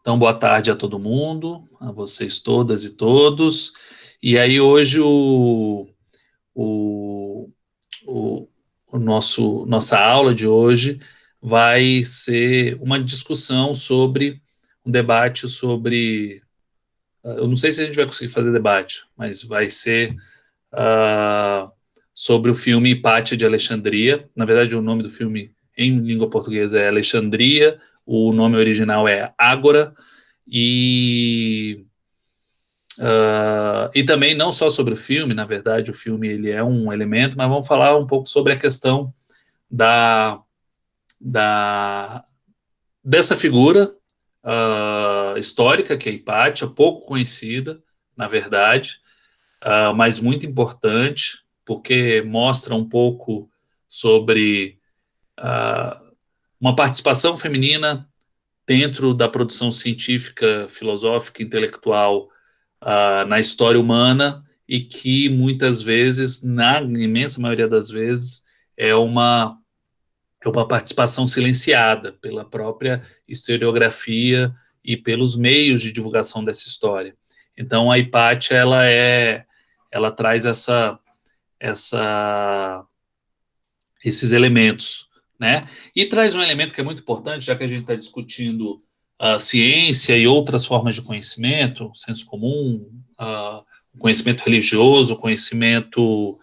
Então, boa tarde a todo mundo, a vocês todas e todos. E aí, hoje, o, nossa aula de hoje vai ser uma discussão sobre, um debate sobre. Eu não sei se a gente vai conseguir fazer debate, mas vai ser sobre o filme Hipátia de Alexandria. Na verdade, o nome do filme em língua portuguesa é Alexandria, o nome original é Ágora. E também não só sobre o filme, na verdade o filme ele é um elemento, mas vamos falar um pouco sobre a questão da, da dessa figura histórica que é Hipátia, pouco conhecida, na verdade, mas muito importante, porque mostra um pouco sobre uma participação feminina dentro da produção científica, filosófica, intelectual na história humana e que muitas vezes, na imensa maioria das vezes, é uma participação silenciada pela própria historiografia e pelos meios de divulgação dessa história. Então, a Hipátia, ela traz esses elementos, né? E traz um elemento que é muito importante, já que a gente está discutindo ciência e outras formas de conhecimento, senso comum, conhecimento religioso, conhecimento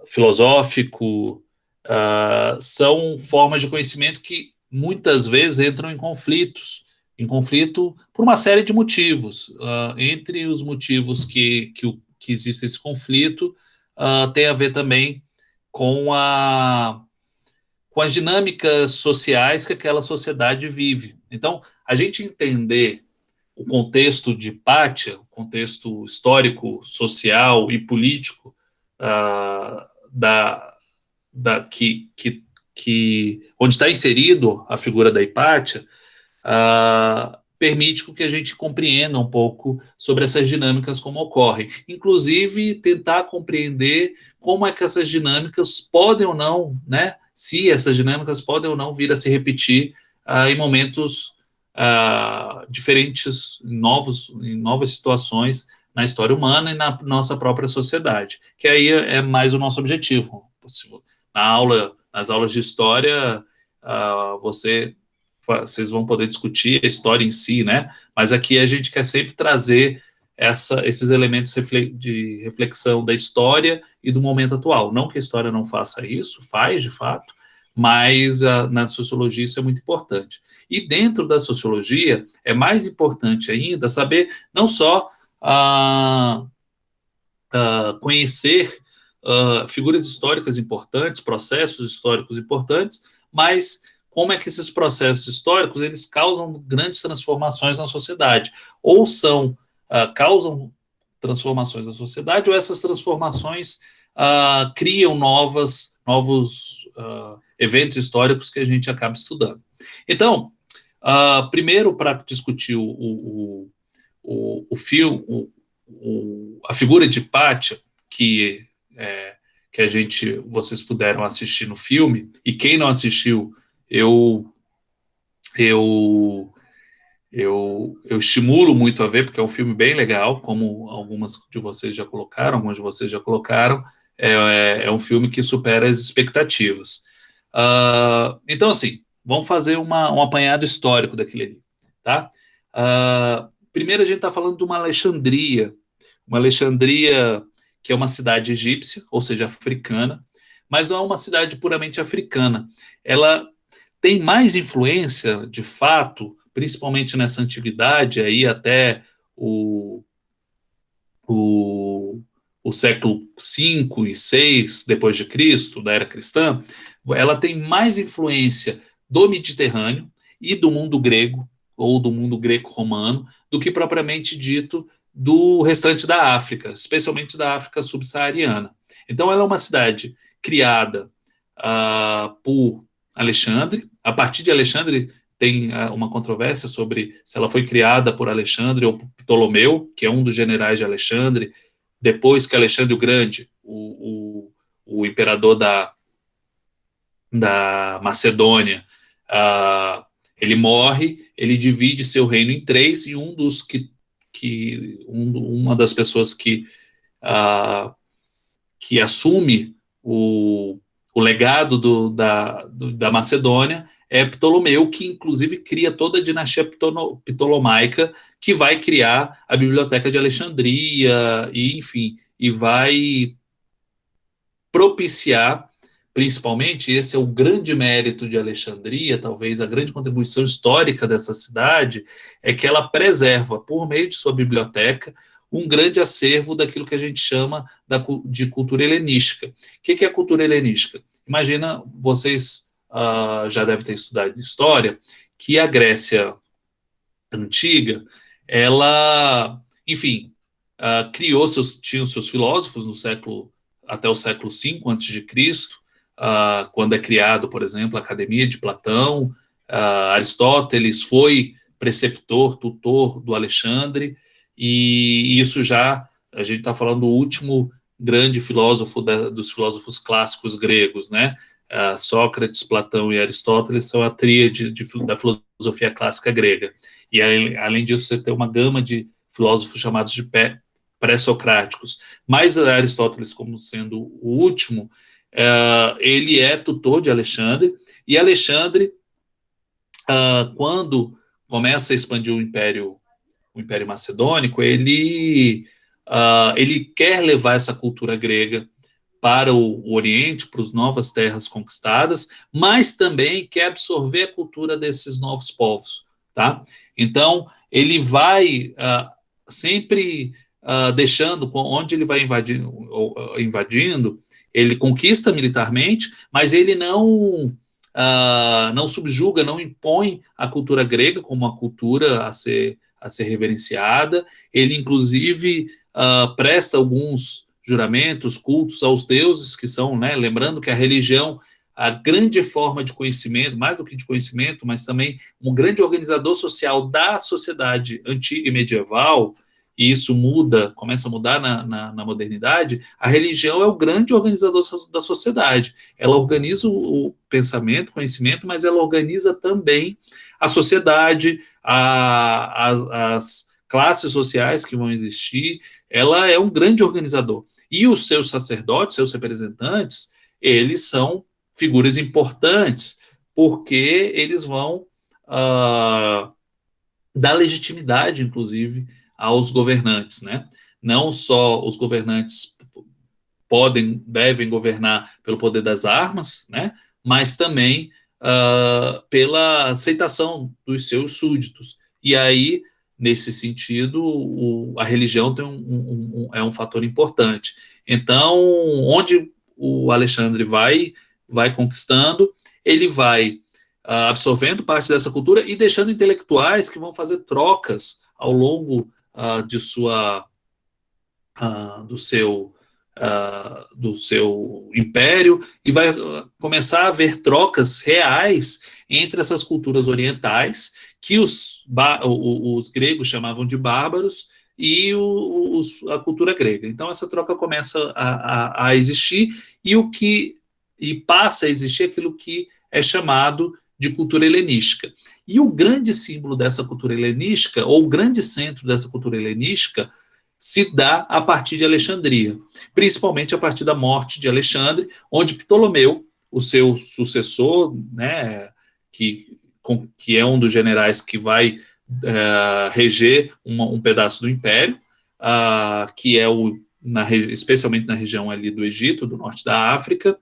filosófico, são formas de conhecimento que muitas vezes entram em conflito por uma série de motivos. Entre os motivos que existe esse conflito, tem a ver também com as dinâmicas sociais que aquela sociedade vive. Então, a gente entender o contexto de Hipátia, o contexto histórico, social e político onde está inserido a figura da Hipátia, permite que a gente compreenda um pouco sobre essas dinâmicas como ocorrem. Inclusive, tentar compreender como é que essas dinâmicas podem ou não, né, se essas dinâmicas podem ou não vir a se repetir em momentos diferentes, em novas situações na história humana e na nossa própria sociedade, que aí é mais o nosso objetivo. Nas aulas de história, vocês vão poder discutir a história em si, né? Mas aqui a gente quer sempre trazer esses elementos de reflexão da história e do momento atual. Não que a história não faça isso, faz de fato, mas na sociologia isso é muito importante. E dentro da sociologia é mais importante ainda saber não só conhecer figuras históricas importantes, processos históricos importantes, mas como é que esses processos históricos eles causam grandes transformações na sociedade, ou causam transformações na sociedade, ou essas transformações criam novos eventos históricos que a gente acaba estudando. Então, primeiro, para discutir o filme, a figura de Hipátia, que vocês puderam assistir no filme, e quem não assistiu, eu estimulo muito a ver, porque é um filme bem legal, como alguns de vocês já colocaram, é um filme que supera as expectativas. Então, assim, vamos fazer um apanhado histórico daquele ali, tá? Primeiro a gente está falando de uma Alexandria que é uma cidade egípcia, ou seja, africana, mas não é uma cidade puramente africana. Ela tem mais influência, de fato, principalmente nessa antiguidade, aí até o século V e VI depois de Cristo, da era cristã, ela tem mais influência do Mediterrâneo e do mundo grego, ou do mundo greco-romano, do que propriamente dito do restante da África, especialmente da África subsaariana. Então, ela é uma cidade criada por Alexandre. A partir de Alexandre, tem uma controvérsia sobre se ela foi criada por Alexandre ou por Ptolomeu, que é um dos generais de Alexandre, depois que Alexandre o Grande, o imperador da Macedônia, Ele morre, ele divide seu reino em três, e uma das pessoas que assume o legado da Macedônia é Ptolomeu, que inclusive cria toda a dinastia ptolomaica, que vai criar a Biblioteca de Alexandria, e enfim, e vai propiciar, principalmente, esse é o grande mérito de Alexandria, talvez a grande contribuição histórica dessa cidade, é que ela preserva, por meio de sua biblioteca, um grande acervo daquilo que a gente chama de cultura helenística. O que é a cultura helenística? Imagina, vocês já devem ter estudado história, que a Grécia antiga, ela, enfim, tinha os seus filósofos até o século V a.C., quando é criado, por exemplo, a Academia de Platão. Aristóteles foi preceptor, tutor do Alexandre, e isso já, a gente está falando do último grande filósofo dos filósofos clássicos gregos, né? Sócrates, Platão e Aristóteles são a tríade da filosofia clássica grega. E além disso, você tem uma gama de filósofos chamados de pré-socráticos. Mas Aristóteles, como sendo o último, ele é tutor de Alexandre, e Alexandre, quando começa a expandir o Império Macedônico, ele quer levar essa cultura grega para o Oriente, para as novas terras conquistadas, mas também quer absorver a cultura desses novos povos, tá? Então, ele vai sempre deixando, onde ele vai invadindo, ele conquista militarmente, mas ele não subjuga, não impõe a cultura grega como uma cultura a ser reverenciada. Ele, inclusive, presta alguns juramentos, cultos aos deuses, que são, né, lembrando que a religião, a grande forma de conhecimento, mais do que de conhecimento, mas também um grande organizador social da sociedade antiga e medieval, e isso começa a mudar na modernidade. A religião é o grande organizador da sociedade. Ela organiza o pensamento, o conhecimento, mas ela organiza também a sociedade, as classes sociais que vão existir. Ela é um grande organizador. E os seus sacerdotes, seus representantes, eles são figuras importantes, porque eles vão dar legitimidade, inclusive, aos governantes, né? Não só os governantes devem governar pelo poder das armas, né? Mas também pela aceitação dos seus súditos. E aí, nesse sentido, a religião é um fator importante. Então, onde o Alexandre vai conquistando, ele vai absorvendo parte dessa cultura e deixando intelectuais que vão fazer trocas ao longo do seu império, e vai começar a haver trocas reais entre essas culturas orientais, que os gregos chamavam de bárbaros, e a cultura grega. Então essa troca começa a existir, e passa a existir aquilo que é chamado de cultura helenística. E o grande símbolo dessa cultura helenística, ou o grande centro dessa cultura helenística, se dá a partir de Alexandria, principalmente a partir da morte de Alexandre, onde Ptolomeu, o seu sucessor, né, que é um dos generais que vai reger um pedaço do império, que é especialmente na região ali do Egito, do norte da África.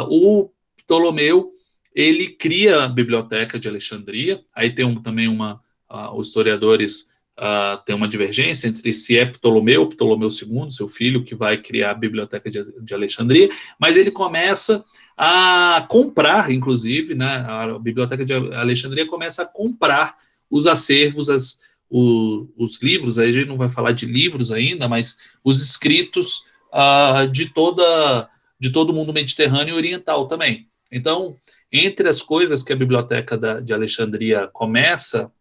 O Ptolomeu, ele cria a Biblioteca de Alexandria. Aí tem também os historiadores tem uma divergência entre se é Ptolomeu II, seu filho, que vai criar a Biblioteca de Alexandria, mas ele começa a comprar, inclusive, né, a Biblioteca de Alexandria começa a comprar os acervos, os livros. Aí a gente não vai falar de livros ainda, mas os escritos de todo o mundo mediterrâneo e oriental também. Então, entre as coisas que a Biblioteca de Alexandria começa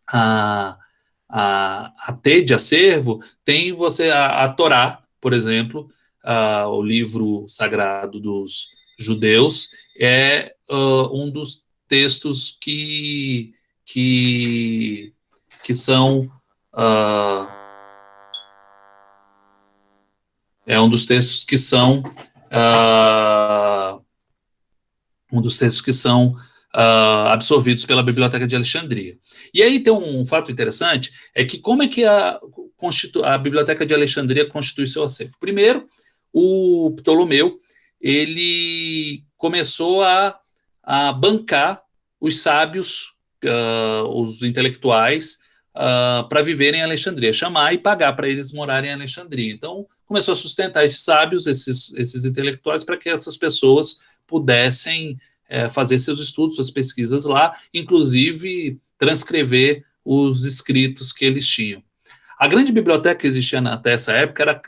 a ter de acervo, tem a Torá, por exemplo, o livro sagrado dos judeus, é um dos textos que são um dos textos que são absorvidos pela Biblioteca de Alexandria. E aí tem um fato interessante, é que como é que a Biblioteca de Alexandria constitui seu acervo? Primeiro, o Ptolomeu, ele começou a bancar os sábios, os intelectuais, para viverem em Alexandria, chamar e pagar para eles morarem em Alexandria. Então, começou a sustentar esses sábios, esses intelectuais, para que essas pessoas pudessem fazer seus estudos, suas pesquisas lá, inclusive transcrever os escritos que eles tinham. A grande biblioteca que existia até essa época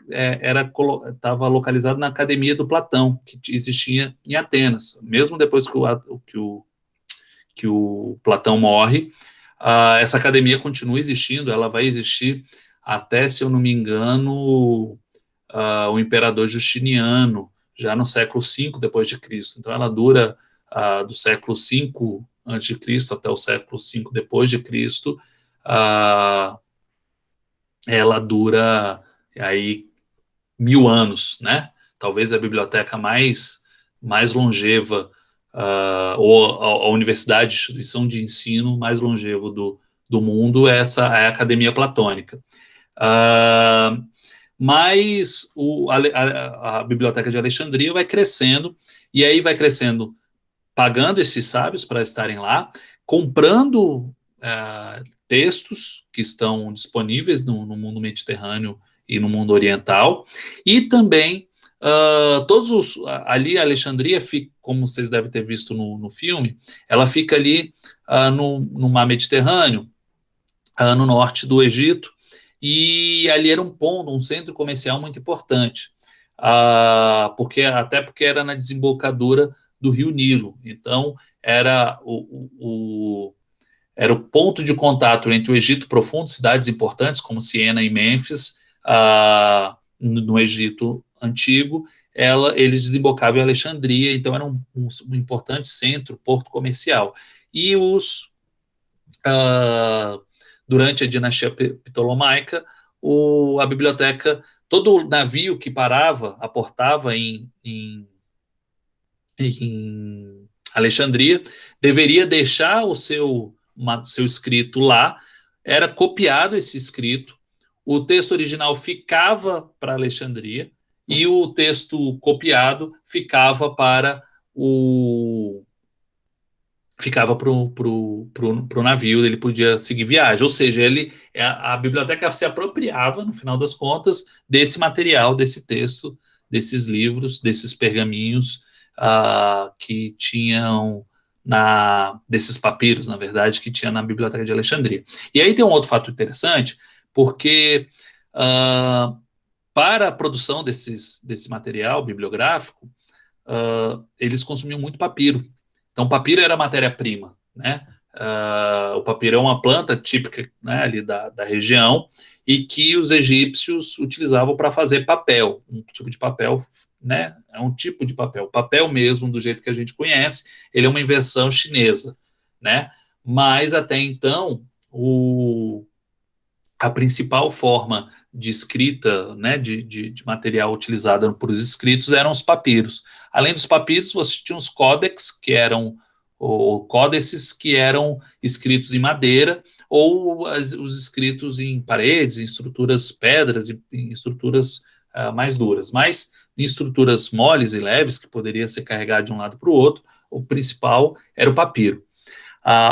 estava localizada na Academia do Platão, que existia em Atenas. Mesmo depois que o Platão morre, essa academia continua existindo, ela vai existir até, se eu não me engano, o imperador Justiniano, já no século V depois de Cristo. Então ela dura do século V antes de Cristo até o século V depois de Cristo. Ela dura aí 1000 anos, né? Talvez a biblioteca mais longeva, ou a universidade, instituição de ensino mais longevo do mundo, é a Academia Platônica. Mas a Biblioteca de Alexandria vai crescendo, e aí vai crescendo pagando esses sábios para estarem lá, comprando textos que estão disponíveis no mundo mediterrâneo e no mundo oriental, e também ali a Alexandria fica, como vocês devem ter visto no filme, ela fica ali no mar Mediterrâneo, no norte do Egito, e ali era um centro comercial muito importante, porque era na desembocadura do Rio Nilo. Então era o ponto de contato entre o Egito Profundo, cidades importantes como Siena e Mênfis, no Egito Antigo, eles desembocavam em Alexandria, então era um importante centro, porto comercial. E durante a dinastia ptolomaica, a biblioteca, todo navio que aportava em Alexandria, deveria deixar o seu escrito lá, era copiado esse escrito, o texto original ficava para Alexandria e o texto copiado ficava para o navio, ele podia seguir viagem, ou seja, a biblioteca se apropriava, no final das contas, desse material, desse texto, desses livros, desses pergaminhos que tinham desses papiros, na verdade, que tinha na Biblioteca de Alexandria. E aí tem um outro fato interessante, porque para a produção desse material bibliográfico, eles consumiam muito papiro. Então, papiro era matéria-prima, né? O papiro é uma planta típica, né, ali da região, e que os egípcios utilizavam para fazer papel, um tipo de papel, né? É um tipo de papel mesmo, do jeito que a gente conhece, ele é uma invenção chinesa, né? Mas até então, a principal forma de escrita, né, de material utilizado para os escritos eram os papiros. Além dos papiros, você tinha os códex, que eram códices, que eram escritos em madeira, ou os escritos em paredes, em estruturas pedras, em estruturas mais duras. Mas em estruturas moles e leves, que poderia ser carregado de um lado para o outro, o principal era o papiro.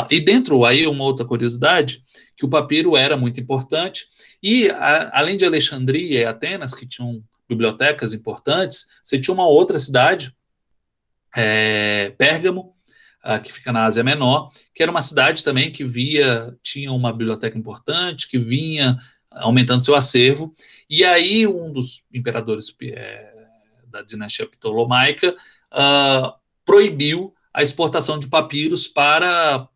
E dentro, aí uma outra curiosidade, que o papiro era muito importante, e além de Alexandria e Atenas, que tinham bibliotecas importantes, você tinha uma outra cidade, Pérgamo, que fica na Ásia Menor, que era uma cidade também que tinha uma biblioteca importante, que vinha aumentando seu acervo, e aí um dos imperadores da dinastia ptolomaica proibiu a exportação de papiros para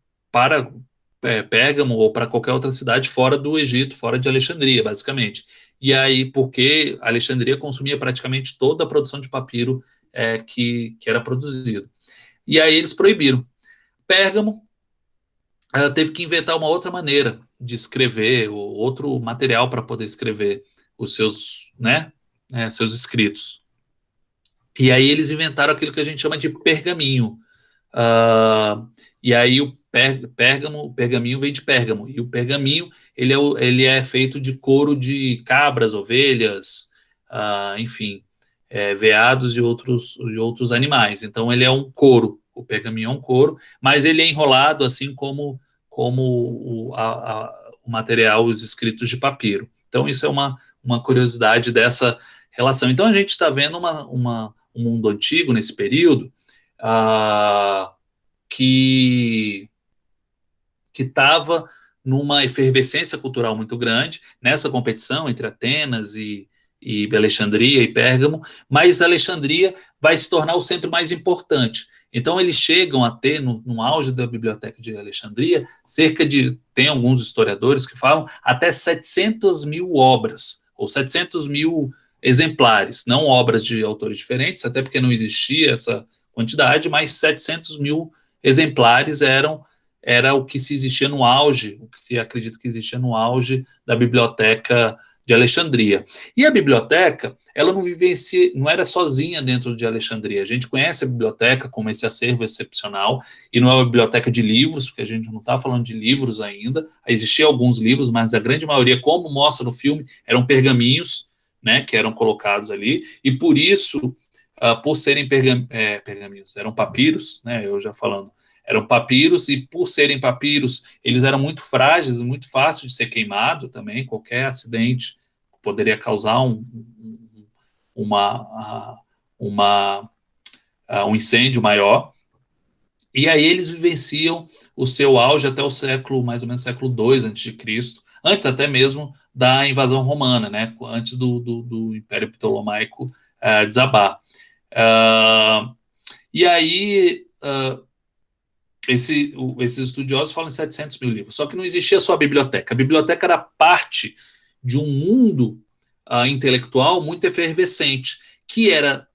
Pérgamo ou para qualquer outra cidade fora do Egito, fora de Alexandria, basicamente. E aí, porque Alexandria consumia praticamente toda a produção de papiro que era produzido. E aí eles proibiram. Pérgamo teve que inventar uma outra maneira de escrever, outro material para poder escrever os seus, né, seus escritos. E aí eles inventaram aquilo que a gente chama de pergaminho. E aí o pergaminho vem de Pérgamo. E o pergaminho ele é feito de couro de cabras, ovelhas, enfim, veados e outros animais. Então ele é um couro. O pergaminho é um couro, mas ele é enrolado assim como o material, os escritos de papiro. Então isso é uma curiosidade dessa relação. Então a gente está vendo um mundo antigo nesse período, que estava numa efervescência cultural muito grande, nessa competição entre Atenas e Alexandria e Pérgamo, mas Alexandria vai se tornar o centro mais importante. Então eles chegam a ter, no auge da biblioteca de Alexandria, tem alguns historiadores que falam, até 700 mil obras, ou 700 mil exemplares, não obras de autores diferentes, até porque não existia essa quantidade, mas 700 mil exemplares era o que se existia no auge, o que se acredita que existia no auge da biblioteca de Alexandria. E a biblioteca, ela não era sozinha dentro de Alexandria. A gente conhece a biblioteca como esse acervo excepcional, e não é uma biblioteca de livros, porque a gente não está falando de livros ainda. Existiam alguns livros, mas a grande maioria, como mostra no filme, eram pergaminhos, né, que eram colocados ali, e por isso, por serem pergaminhos, eram papiros, né, eu já falando, eram papiros, e por serem papiros, eles eram muito frágeis, muito fáceis de ser queimado também, qualquer acidente poderia causar um incêndio maior. E aí eles vivenciam o seu auge até o século, mais ou menos século II a.C., antes até mesmo da invasão romana, né? Antes do Império Ptolomaico desabar. E aí esses estudiosos falam em 700 mil livros, só que não existia só a biblioteca. A biblioteca era parte de um mundo intelectual muito efervescente, que era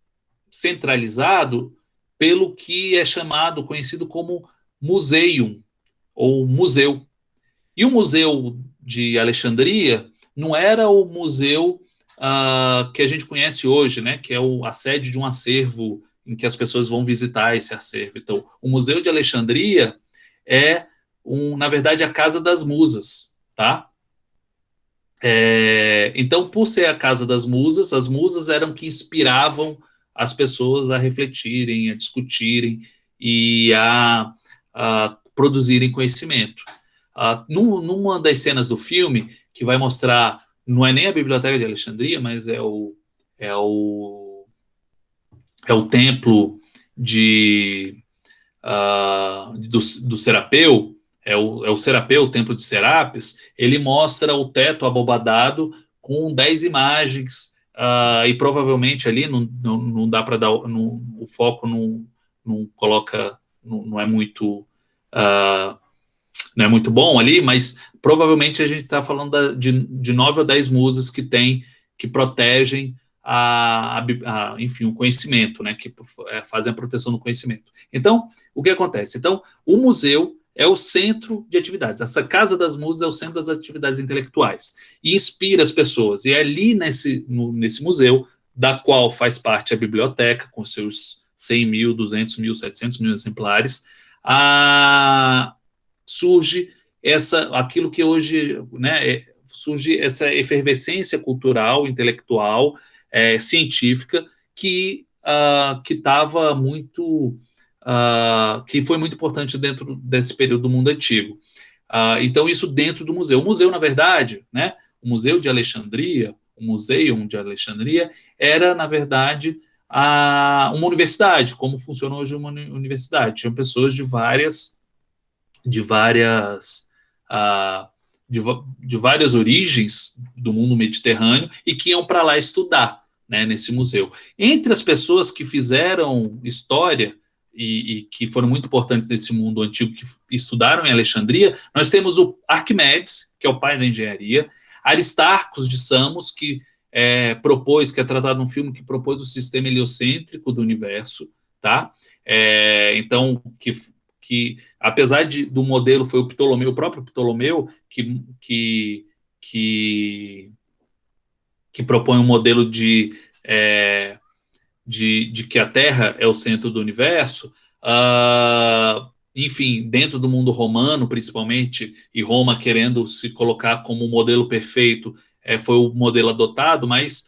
centralizado pelo que é conhecido como museium, ou museu. E o museu de Alexandria não era o museu que a gente conhece hoje, né, que é a sede de um acervo em que as pessoas vão visitar esse acervo. Então, o Museu de Alexandria é, na verdade, a Casa das Musas, tá? Então, por ser a Casa das Musas, as musas eram que inspiravam as pessoas a refletirem, a discutirem e a produzirem conhecimento. Numa das cenas do filme, que vai mostrar, não é nem a Biblioteca de Alexandria, mas é o templo do Serapeu, é o Serapeu, o templo de Serapis. Ele mostra o teto abobadado com 10 imagens, e provavelmente ali não dá para dar, o foco não coloca, não é muito bom ali, mas provavelmente a gente está falando de 9 ou 10 musas que protegem enfim, o conhecimento, né, que fazem a proteção do conhecimento. Então, o que acontece? Então, o museu é o centro de atividades. Essa Casa das Musas é o centro das atividades intelectuais e inspira as pessoas. E é ali nesse museu, da qual faz parte a biblioteca, com seus 100 mil, 200 mil, 700 mil exemplares, surge aquilo que hoje, né, surge essa efervescência cultural, intelectual, científica, que estava muito, que foi muito importante dentro desse período do mundo antigo. Então, isso dentro do museu. O museu, na verdade, né, o Museu de Alexandria, o Museu de Alexandria, era, na verdade, uma universidade, como funciona hoje uma universidade. Tinham pessoas de várias origens do mundo mediterrâneo e que iam para lá estudar, né, nesse museu. Entre as pessoas que fizeram história e que foram muito importantes nesse mundo antigo, que estudaram em Alexandria, nós temos o Arquimedes, que é o pai da engenharia, Aristarcos de Samos, que é tratado num filme que propôs o sistema heliocêntrico do universo, tá? Então, que que apesar do modelo foi o Ptolomeu, o próprio Ptolomeu, que propõe um modelo de que a Terra é o centro do universo, enfim, dentro do mundo romano, principalmente, e Roma querendo se colocar como o modelo perfeito, foi o modelo adotado, mas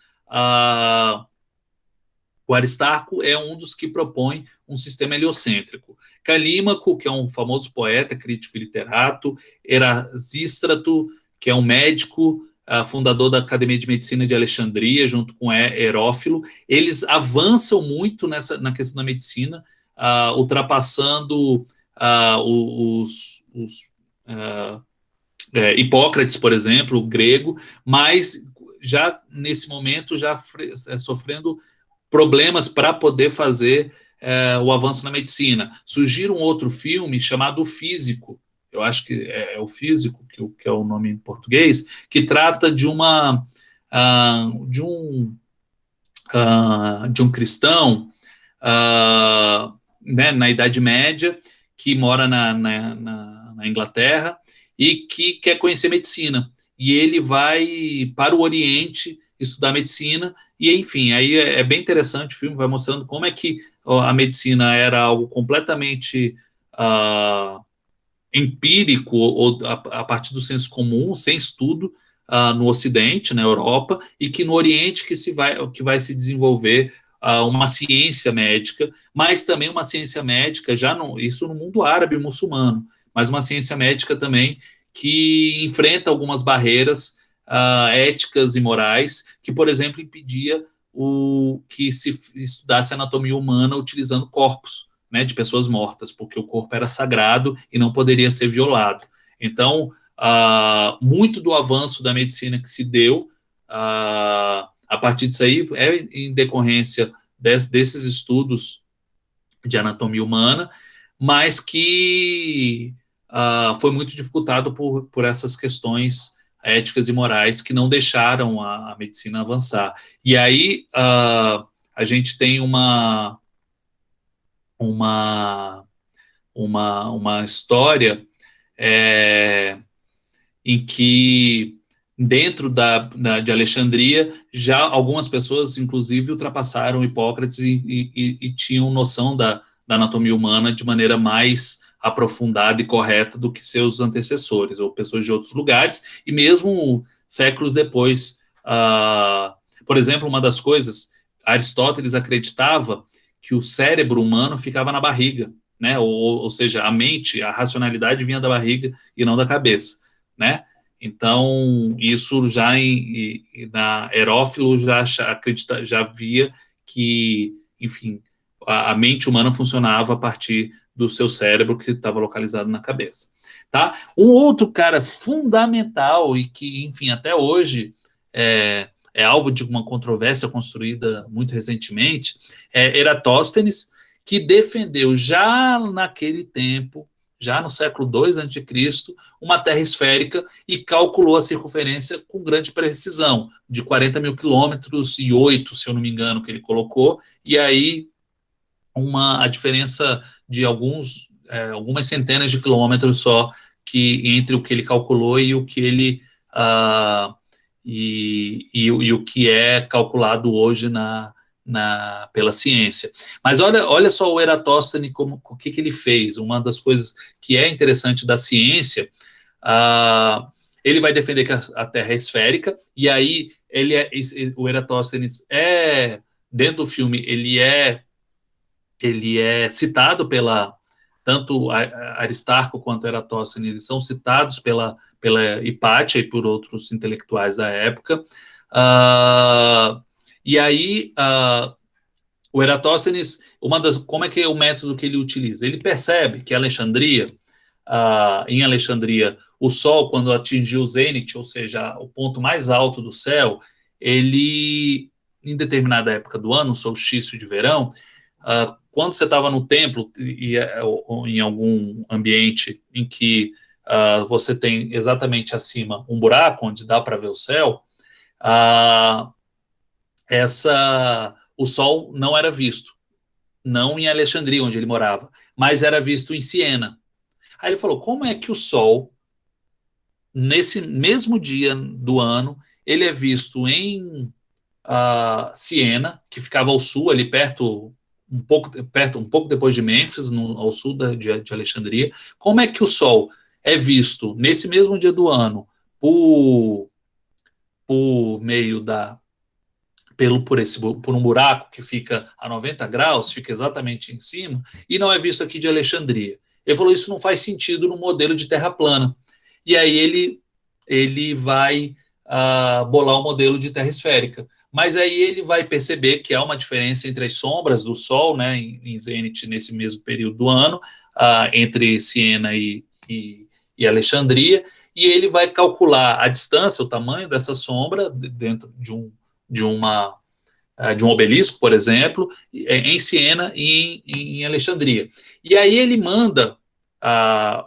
o Aristarco é um dos que propõe um sistema heliocêntrico. Calímaco, que é um famoso poeta, crítico e literato, Erasístrato, que é um médico, fundador da Academia de Medicina de Alexandria, junto com Herófilo, eles avançam muito na questão da medicina, ultrapassando Hipócrates, por exemplo, o grego, mas já nesse momento já sofrendo problemas para poder fazer o avanço na medicina. Surgiu um outro filme chamado O Físico, eu acho que é O Físico, que é o nome em português, que trata de um cristão né, na Idade Média, que mora na Inglaterra e que quer conhecer medicina. E ele vai para o Oriente estudar medicina, e enfim, aí é bem interessante o filme, vai mostrando como é que a medicina era algo completamente empírico, ou a partir do senso comum, sem estudo, no Ocidente, na Europa, e que no Oriente que vai se desenvolver uma ciência médica, mas também uma ciência médica, isso no mundo árabe muçulmano, mas uma ciência médica também que enfrenta algumas barreiras éticas e morais, que, por exemplo, impedia que se estudasse anatomia humana utilizando corpos, né, de pessoas mortas, porque o corpo era sagrado e não poderia ser violado. Então, muito do avanço da medicina que se deu a partir disso aí é em decorrência desses estudos de anatomia humana, mas que foi muito dificultado por essas questões éticas e morais que não deixaram a medicina avançar. E aí a gente tem uma história em que dentro de Alexandria já algumas pessoas, inclusive, ultrapassaram Hipócrates e tinham noção da anatomia humana de maneira mais aprofundada e correta do que seus antecessores, ou pessoas de outros lugares, e mesmo séculos depois. Por exemplo, uma das coisas, Aristóteles acreditava que o cérebro humano ficava na barriga, né? Ou seja, a mente, a racionalidade vinha da barriga e não da cabeça, né? Então, isso já na Herófilo já via que, enfim, a mente humana funcionava a partir do seu cérebro que estava localizado na cabeça, tá? Um outro cara fundamental e que, enfim, até hoje é alvo de uma controvérsia construída muito recentemente, é Eratóstenes, que defendeu já naquele tempo, já no século II a.C., uma terra esférica e calculou a circunferência com grande precisão, de 40 mil quilômetros e 8, se eu não me engano, que ele colocou, e aí a diferença de algumas centenas de quilômetros só entre o que ele calculou e o que ele e o que é calculado hoje pela ciência. Mas olha só o Eratóstenes, o que ele fez. Uma das coisas que é interessante da ciência, ele vai defender que a Terra é esférica, e aí o Eratóstenes dentro do filme, ele é citado tanto Aristarco quanto Eratóstenes, eles são citados pela Hipátia e por outros intelectuais da época. E aí, o Eratóstenes, como é que é o método que ele utiliza? Ele percebe que em Alexandria, o Sol, quando atingiu o zênite, ou seja, o ponto mais alto do céu, ele, em determinada época do ano, solstício de verão, quando você estava no templo ou em algum ambiente em que você tem exatamente acima um buraco onde dá para ver o céu, o sol não era visto, não em Alexandria, onde ele morava, mas era visto em Siena. Aí ele falou, como é que o Sol, nesse mesmo dia do ano, ele é visto em Siena, que ficava ao sul, ali perto, um pouco depois de Mênfis, ao sul de Alexandria. Como é que o Sol é visto nesse mesmo dia do ano por meio por um buraco que fica a 90 graus, fica exatamente em cima, e não é visto aqui de Alexandria? Ele falou, isso não faz sentido no modelo de terra plana. E aí ele vai bolar o modelo de terra esférica. Mas aí ele vai perceber que há uma diferença entre as sombras do Sol, né, em zênite nesse mesmo período do ano, entre Siena e Alexandria, e ele vai calcular a distância, o tamanho dessa sombra dentro de um obelisco, por exemplo, em Siena e em Alexandria. E aí ele manda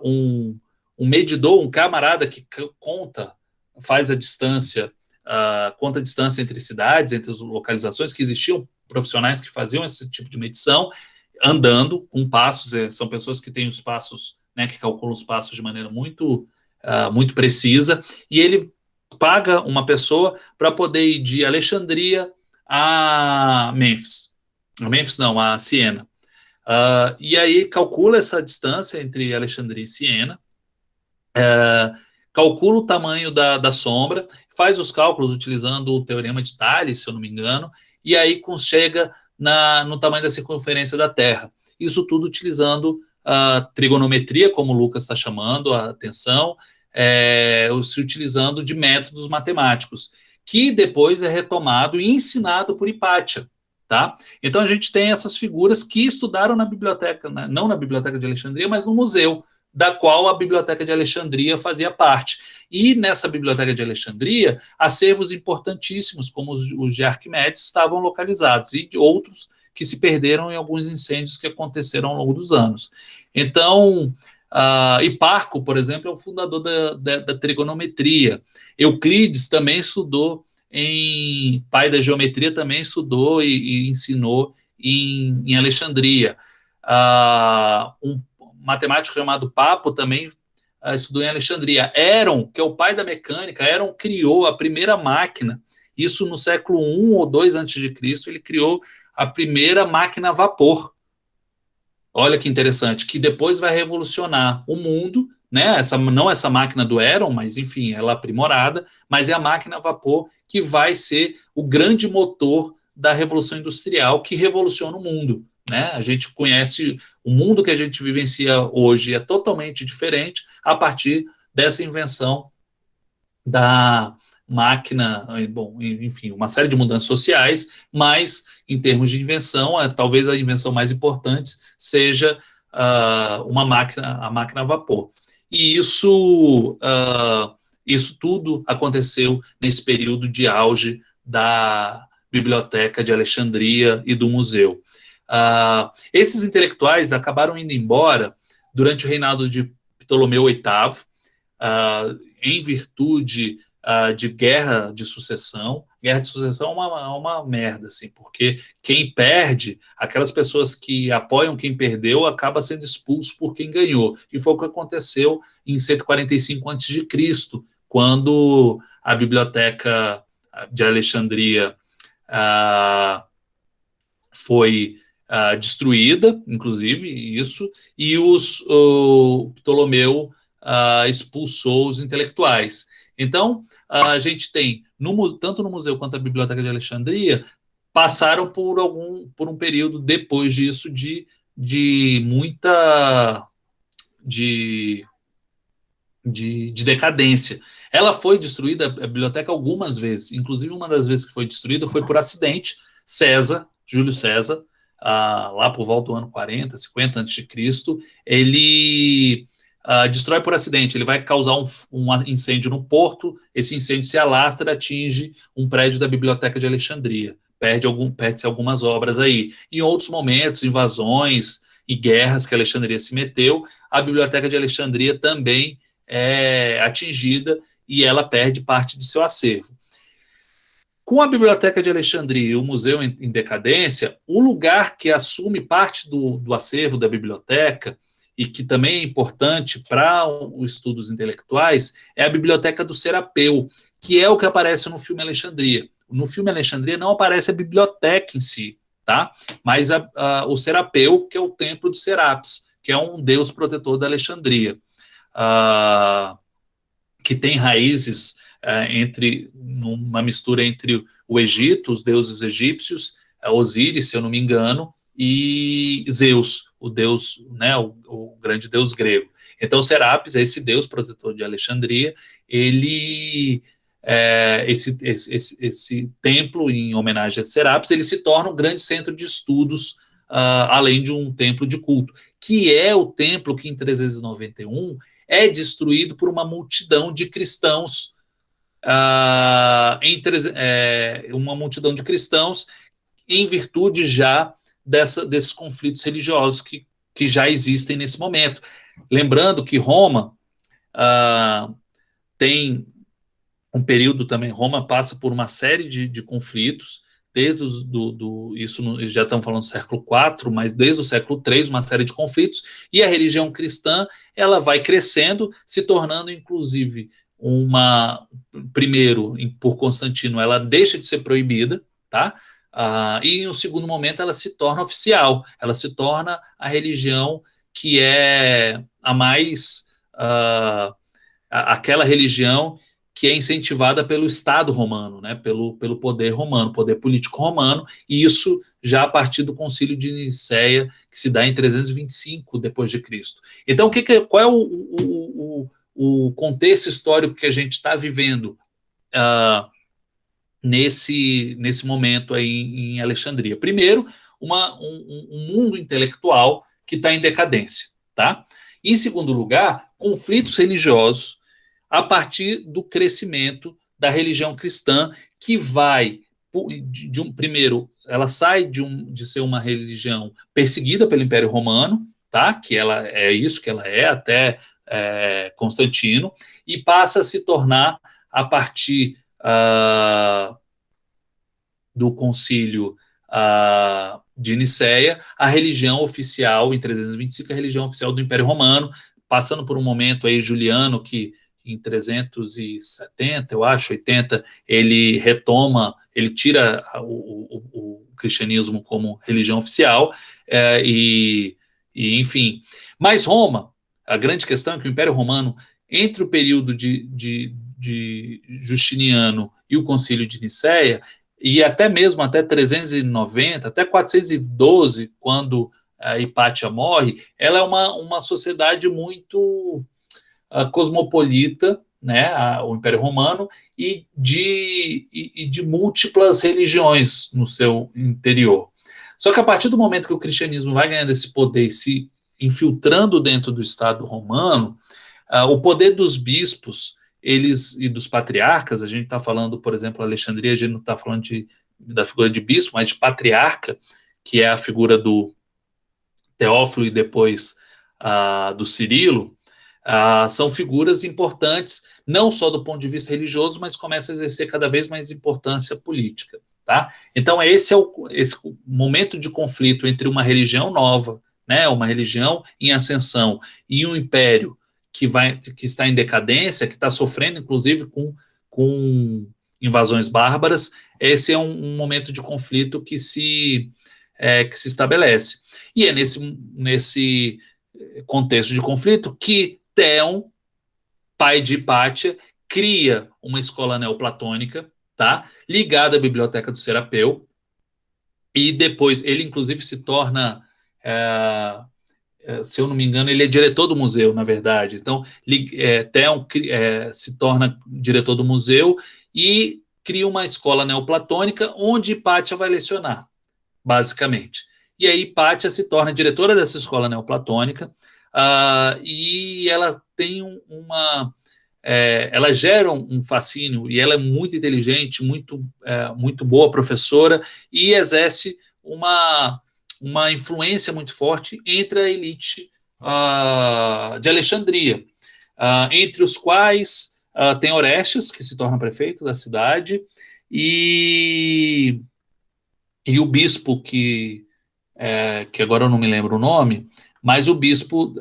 um medidor, um camarada que faz a distância, conta a distância entre cidades, entre as localizações, que existiam profissionais que faziam esse tipo de medição, andando com passos, são pessoas que têm os passos, né, que calculam os passos de maneira muito precisa, e ele paga uma pessoa para poder ir de Alexandria a Mênfis. A Mênfis não, a Siena. E aí calcula essa distância entre Alexandria e Siena, calcula o tamanho da sombra, faz os cálculos utilizando o teorema de Thales, se eu não me engano, e aí chega no tamanho da circunferência da Terra. Isso tudo utilizando a trigonometria, como o Lucas está chamando a atenção, se utilizando de métodos matemáticos, que depois é retomado e ensinado por Hipátia. Tá? Então a gente tem essas figuras que estudaram na biblioteca, né? Não na Biblioteca de Alexandria, mas no museu, da qual a Biblioteca de Alexandria fazia parte. E nessa Biblioteca de Alexandria, acervos importantíssimos, como os de Arquimedes, estavam localizados, e de outros que se perderam em alguns incêndios que aconteceram ao longo dos anos. Então, Hiparco, por exemplo, é o fundador da trigonometria. Euclides também estudou, pai da geometria, também estudou e ensinou em Alexandria. Um matemático chamado Papo também estudou em Alexandria. Heron, que é o pai da mecânica, Heron criou a primeira máquina, isso no século I ou II a.C., ele criou a primeira máquina a vapor. Olha que interessante, que depois vai revolucionar o mundo, né? Não essa máquina do Heron, mas enfim, ela é aprimorada, mas é a máquina a vapor que vai ser o grande motor da Revolução Industrial que revoluciona o mundo. Né? A gente conhece o mundo que a gente vivencia hoje, é totalmente diferente a partir dessa invenção da máquina, bom, enfim, uma série de mudanças sociais, mas em termos de invenção, talvez a invenção mais importante seja a máquina a vapor. E isso tudo aconteceu nesse período de auge da Biblioteca de Alexandria e do museu. Esses intelectuais acabaram indo embora durante o reinado de Ptolomeu VIII, em virtude de guerra de sucessão. Guerra de sucessão é uma merda, assim, porque quem perde, aquelas pessoas que apoiam quem perdeu, acaba sendo expulso por quem ganhou. E foi o que aconteceu em 145 a.C., quando a Biblioteca de Alexandria foi destruída, inclusive, isso, e o Ptolomeu expulsou os intelectuais. Então, a gente tem, tanto no museu quanto na Biblioteca de Alexandria, passaram por um período depois disso de muita decadência. Ela foi destruída, a biblioteca, algumas vezes, inclusive uma das vezes que foi destruída foi por acidente. Júlio César, lá por volta do ano 40, 50 a.C., ele destrói por acidente, ele vai causar um incêndio no porto, esse incêndio se alastra, atinge um prédio da Biblioteca de Alexandria, perde-se algumas obras aí. Em outros momentos, invasões e guerras que a Alexandria se meteu, a Biblioteca de Alexandria também é atingida e ela perde parte de seu acervo. Com a Biblioteca de Alexandria e o Museu em Decadência, o lugar que assume parte do acervo da biblioteca e que também é importante para os estudos intelectuais é a Biblioteca do Serapeu, que é o que aparece no filme Alexandria. No filme Alexandria não aparece a biblioteca em si, tá? Mas o Serapeu, que é o templo de Serapis, que é um deus protetor da Alexandria, que tem raízes uma mistura entre o Egito, os deuses egípcios, Osíris, se eu não me engano, e Zeus, o deus, né, o grande deus grego. Então, Serapis, esse deus protetor de Alexandria, ele esse templo em homenagem a Serapis, ele se torna um grande centro de estudos, além de um templo de culto, que é o templo que em 391 é destruído por uma multidão de cristãos, uma multidão de cristãos em virtude já desses conflitos religiosos que já existem nesse momento. Lembrando que Roma tem um período também, Roma passa por uma série de conflitos, desde isso já estamos falando do século IV, mas desde o século III, uma série de conflitos, e a religião cristã ela vai crescendo, se tornando inclusive primeiro, por Constantino, ela deixa de ser proibida, tá? E em um segundo momento ela se torna oficial, ela se torna a religião que é a mais aquela religião que é incentivada pelo Estado romano, né, pelo poder romano, poder político romano, e isso já a partir do Concílio de Nicéia, que se dá em 325 depois de Cristo. Então, qual é o contexto histórico que a gente está vivendo nesse momento aí em Alexandria? Primeiro, um mundo intelectual que está em decadência, tá? Em segundo lugar, conflitos religiosos a partir do crescimento da religião cristã, que vai, primeiro, ela sai de ser uma religião perseguida pelo Império Romano, tá? Que ela é isso que ela é até Constantino, e passa a se tornar, a partir do concílio de Nicéia, a religião oficial, em 325, a religião oficial do Império Romano, passando por um momento aí Juliano, que em 370, eu acho, 80, ele retoma, ele tira o cristianismo como religião oficial, enfim. Mas Roma, a grande questão é que o Império Romano, entre o período de Justiniano e o Concílio de Nicéia, e até mesmo até 390, até 412, quando Hipátia morre, ela é uma sociedade muito cosmopolita, né, o Império Romano, e de múltiplas religiões no seu interior. Só que a partir do momento que o cristianismo vai ganhando esse poder e se infiltrando dentro do Estado romano, o poder dos bispos e dos patriarcas, a gente está falando, por exemplo, Alexandria, a gente não está falando da figura de bispo, mas de patriarca, que é a figura do Teófilo e depois do Cirilo, são figuras importantes, não só do ponto de vista religioso, mas começa a exercer cada vez mais importância política. Tá? Então, esse momento de conflito entre uma religião nova, né, uma religião em ascensão, e um império que está em decadência, que está sofrendo, inclusive, com invasões bárbaras. Esse é um momento de conflito que se estabelece. E é nesse contexto de conflito que Theon, pai de Hipátia, cria uma escola neoplatônica, tá, ligada à Biblioteca do Serapeu, e depois ele, inclusive, se torna... se eu não me engano, ele é diretor do museu, na verdade. Então, Theon se torna diretor do museu e cria uma escola neoplatônica onde Hipátia vai lecionar, basicamente. E aí Hipátia se torna diretora dessa escola neoplatônica, e ela tem ela gera um fascínio, e ela é muito inteligente, muito boa professora, e exerce uma influência muito forte entre a elite de Alexandria, entre os quais tem Orestes, que se torna prefeito da cidade, e, e o bispo que agora eu não me lembro o nome, mas o bispo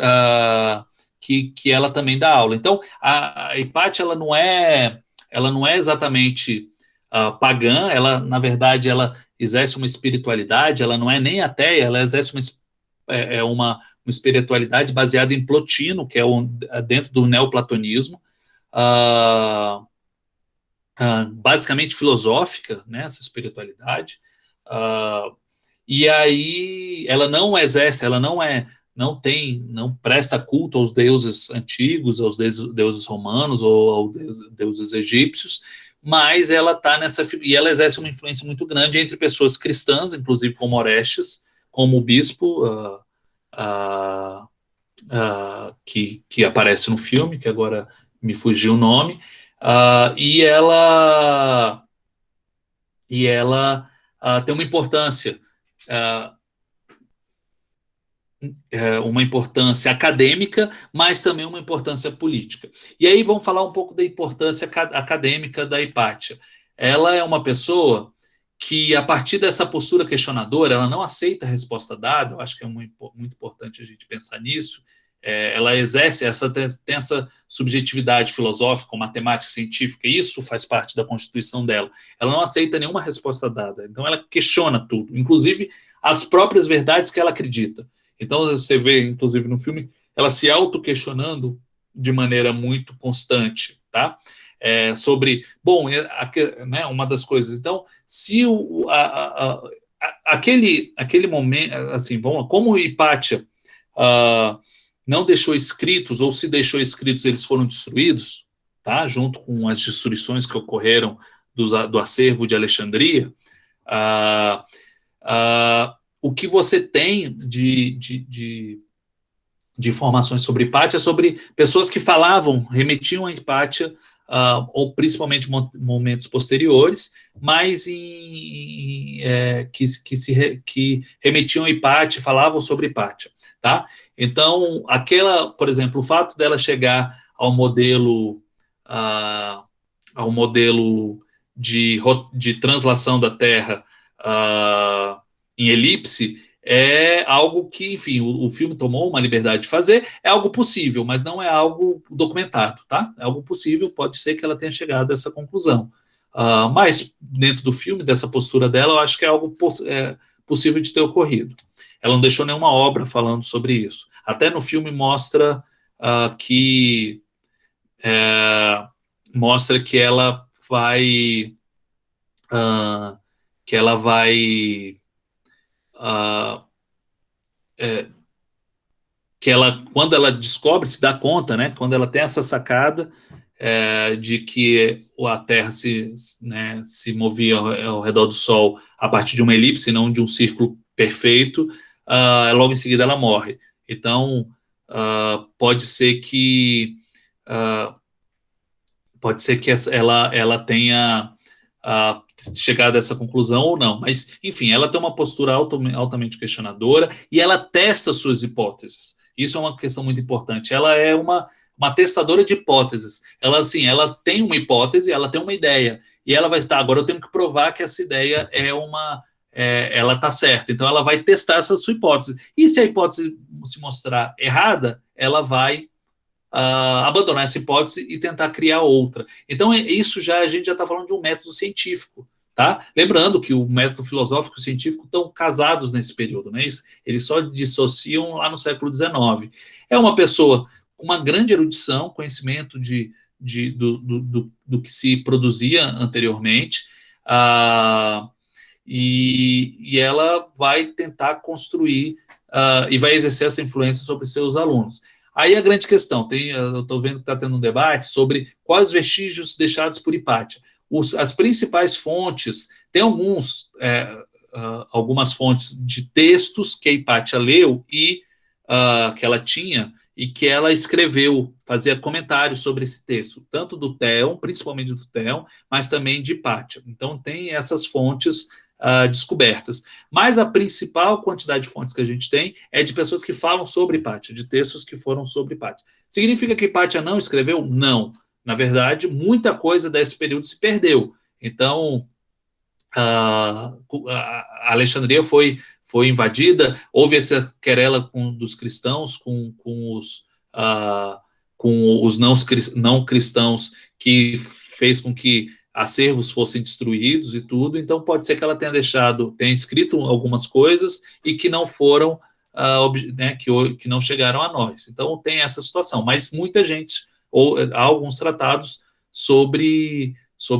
que ela também dá aula. Então, a Hipátia, ela não é exatamente pagã, ela, na verdade, ela exerce uma espiritualidade, ela não é nem ateia, ela exerce uma espiritualidade baseada em Plotino, que é dentro do neoplatonismo, basicamente filosófica, né, essa espiritualidade, e aí ela não exerce, ela não presta culto aos deuses antigos, aos deuses romanos ou aos deuses egípcios, mas ela está e ela exerce uma influência muito grande entre pessoas cristãs, inclusive como Orestes, como o bispo que aparece no filme, que agora me fugiu o nome, e ela tem uh, uma importância acadêmica, mas também uma importância política. E aí vamos falar um pouco da importância acadêmica da Hipátia. Ela é uma pessoa que, a partir dessa postura questionadora, ela não aceita a resposta dada. Eu acho que é muito importante a gente pensar nisso. Ela exerce tem essa subjetividade filosófica, matemática, científica, e isso faz parte da constituição dela. Ela não aceita nenhuma resposta dada, então ela questiona tudo, inclusive as próprias verdades que ela acredita. Então você vê, inclusive no filme, ela se auto-questionando de maneira muito constante, tá? Sobre, bom, né, uma das coisas. Então, se aquele momento, assim, como Hipátia não deixou escritos, ou se deixou escritos, eles foram destruídos, tá? Junto com as destruições que ocorreram do acervo de Alexandria, o que você tem de informações sobre Hipátia é sobre pessoas que remetiam a Hipátia, ou principalmente momentos posteriores, mas que remetiam a Hipátia, falavam sobre Hipátia, tá? Então, por exemplo, o fato dela chegar ao modelo de translação da Terra em elipse é algo que, enfim, o filme tomou uma liberdade de fazer, é algo possível, mas não é algo documentado, tá? É algo possível, pode ser que ela tenha chegado a essa conclusão. Mas, dentro do filme, dessa postura dela, eu acho que é algo possível de ter ocorrido. Ela não deixou nenhuma obra falando sobre isso. Até no filme mostra que ela vai quando ela descobre, se dá conta, né, quando ela tem essa sacada de que a Terra se movia ao redor do Sol a partir de uma elipse, não de um círculo perfeito, logo em seguida ela morre. Então, pode ser que ela tenha chegado a essa conclusão ou não, mas, enfim, ela tem uma postura altamente questionadora e ela testa suas hipóteses. Isso é uma questão muito importante. Ela é uma testadora de hipóteses. Ela tem uma hipótese, ela tem uma ideia, e ela vai estar, agora eu tenho que provar que essa ideia ela está certa. Então, ela vai testar essa sua hipótese. E se a hipótese se mostrar errada, ela vai abandonar essa hipótese e tentar criar outra. Então, a gente já está falando de um método científico, tá? Lembrando que o método filosófico e o científico estão casados nesse período, né? Eles só dissociam lá no século XIX. É uma pessoa com uma grande erudição, conhecimento do que se produzia anteriormente, e ela vai tentar construir e vai exercer essa influência sobre seus alunos. Aí a grande questão, eu estou vendo que está tendo um debate sobre quais vestígios deixados por Hipátia. As principais fontes, tem algumas fontes de textos que a Hipátia leu e que ela tinha e que ela escreveu, fazia comentários sobre esse texto, tanto do Theon, principalmente do Theon, mas também de Hipátia. Então tem essas fontes descobertas. Mas a principal quantidade de fontes que a gente tem é de pessoas que falam sobre Hipátia, de textos que foram sobre Hipátia. Significa que Hipátia não escreveu? Não. Na verdade, muita coisa desse período se perdeu. Então, a Alexandria foi invadida, houve essa querela dos cristãos com os não cristãos, que fez com que acervos fossem destruídos e tudo. Então pode ser que ela tenha escrito algumas coisas e que não foram, né, que não chegaram a nós. Então tem essa situação, mas muita gente, ou há alguns tratados sobre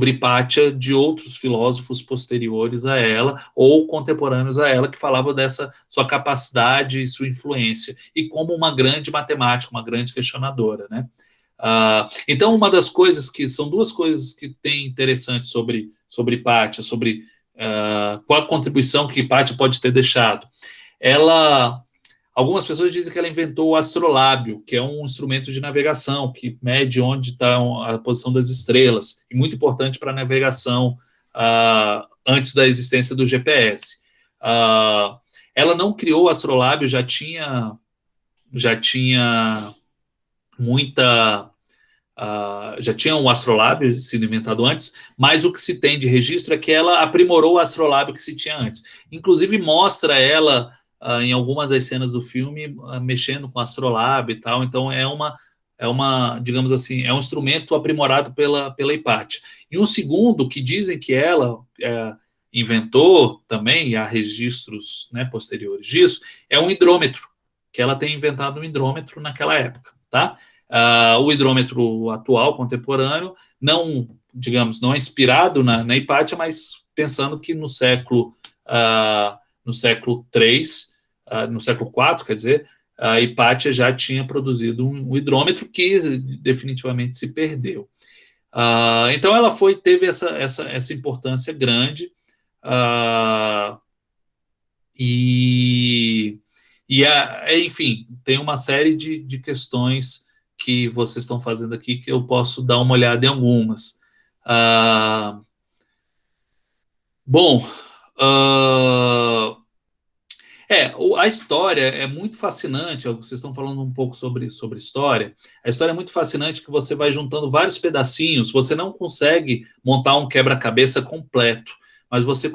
Hipátia de outros filósofos posteriores a ela ou contemporâneos a ela, que falavam dessa sua capacidade e sua influência, e como uma grande matemática, uma grande questionadora, né? Então, uma das coisas são duas coisas que tem interessante sobre Hipátia, sobre qual a contribuição que Hipátia pode ter deixado. Algumas pessoas dizem que ela inventou o astrolábio, que é um instrumento de navegação, que mede onde está a posição das estrelas, e muito importante para a navegação antes da existência do GPS. Ela não criou o astrolábio, já tinha um astrolábio sido inventado antes, mas o que se tem de registro é que ela aprimorou o astrolábio que se tinha antes. Inclusive mostra ela em algumas das cenas do filme mexendo com o astrolábio e tal. Então é uma, digamos assim, é um instrumento aprimorado pela Hipátia. E um segundo que dizem que ela inventou também, e há registros, né, posteriores disso, é um hidrômetro, que ela tem inventado um hidrômetro naquela época, tá? O hidrômetro atual, contemporâneo, não, digamos, não é inspirado na Hipátia, mas pensando que no século III, no século IV, quer dizer, a Hipátia já tinha produzido um hidrômetro que definitivamente se perdeu. Então ela teve essa importância grande, enfim, tem uma série de questões que vocês estão fazendo aqui que eu posso dar uma olhada em algumas. Bom, a história é muito fascinante. Vocês estão falando um pouco sobre história. A história é muito fascinante, que você vai juntando vários pedacinhos. Você não consegue montar um quebra-cabeça completo, mas você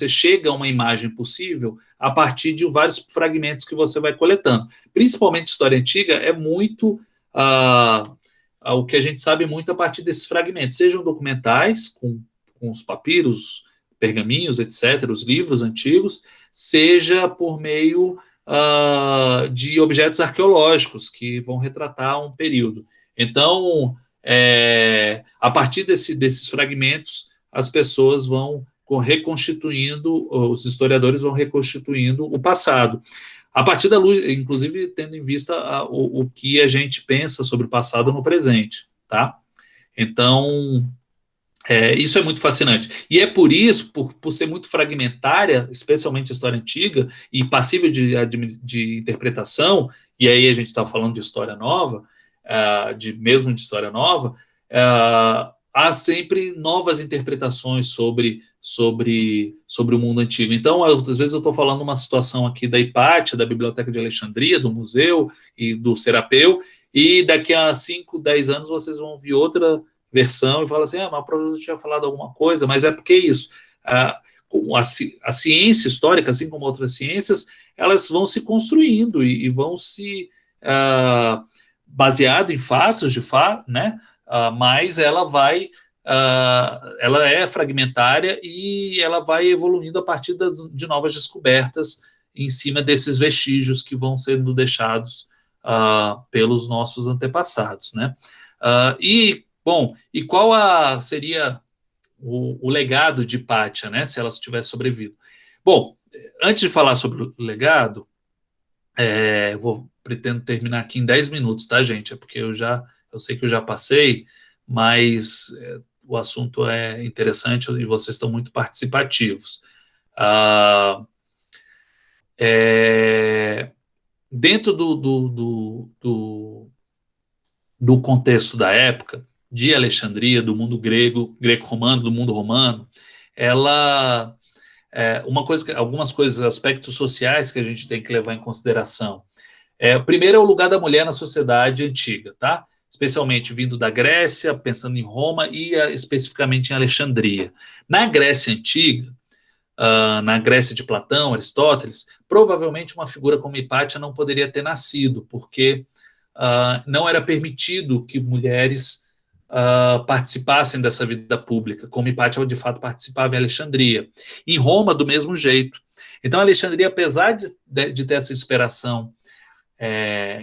chega a uma imagem possível a partir de vários fragmentos que você vai coletando. Principalmente história antiga é muito o que a gente sabe muito a partir desses fragmentos, sejam documentais com os papiros, pergaminhos, etc., os livros antigos, seja por meio de objetos arqueológicos que vão retratar um período. Então, a partir desses fragmentos, as pessoas vão reconstituindo, os historiadores vão reconstituindo o passado. A partir da luz, inclusive tendo em vista o que a gente pensa sobre o passado no presente, tá? Então, isso é muito fascinante. E é por isso, por ser muito fragmentária, especialmente a história antiga, e passível de interpretação, e aí a gente está falando de história nova, mesmo de história nova, há sempre novas interpretações sobre o mundo antigo. Então, às vezes eu estou falando uma situação aqui da Hipátia, da Biblioteca de Alexandria, do museu e do Serapeu, e daqui a 5, 10 anos vocês vão ouvir outra versão e falar assim, mas o professor tinha falado alguma coisa, mas é porque isso. A ciência histórica, assim como outras ciências, elas vão se construindo e vão se baseado em fatos, de fato, né? Mas ela é fragmentária e ela vai evoluindo a partir de novas descobertas em cima desses vestígios que vão sendo deixados pelos nossos antepassados, né? Bom, e qual seria o legado de Hipátia, né, se ela tivesse sobrevivido? Bom, antes de falar sobre o legado, pretendo terminar aqui em 10 minutos, tá, gente? É porque eu sei que eu já passei, mas o assunto é interessante e vocês estão muito participativos. Dentro do contexto da época, de Alexandria, do mundo greco-romano, do mundo romano, algumas coisas, aspectos sociais que a gente tem que levar em consideração. Primeiro é o lugar da mulher na sociedade antiga, tá? especialmente vindo da Grécia, pensando em Roma e especificamente em Alexandria. Na Grécia Antiga, na Grécia de Platão, Aristóteles, provavelmente uma figura como Hipátia não poderia ter nascido, porque não era permitido que mulheres participassem dessa vida pública, como Hipátia de fato participava em Alexandria. Em Roma, do mesmo jeito. Então, Alexandria, apesar de ter essa inspiração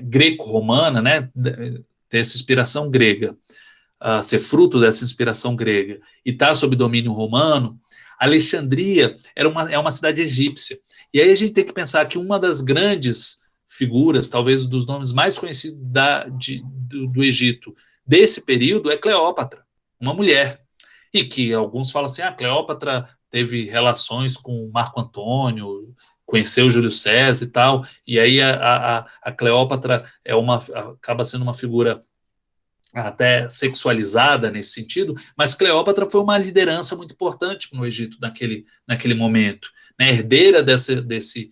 greco-romana, né, ter essa inspiração grega, ser fruto dessa inspiração grega e estar sob domínio romano, Alexandria é uma cidade egípcia. E aí a gente tem que pensar que uma das grandes figuras, talvez dos nomes mais conhecidos do Egito desse período, é Cleópatra, uma mulher. E que alguns falam assim, Cleópatra teve relações com Marco Antônio, conheceu Júlio César e tal, e aí a Cleópatra acaba sendo uma figura até sexualizada nesse sentido, mas Cleópatra foi uma liderança muito importante no Egito naquele momento, né? Herdeira desse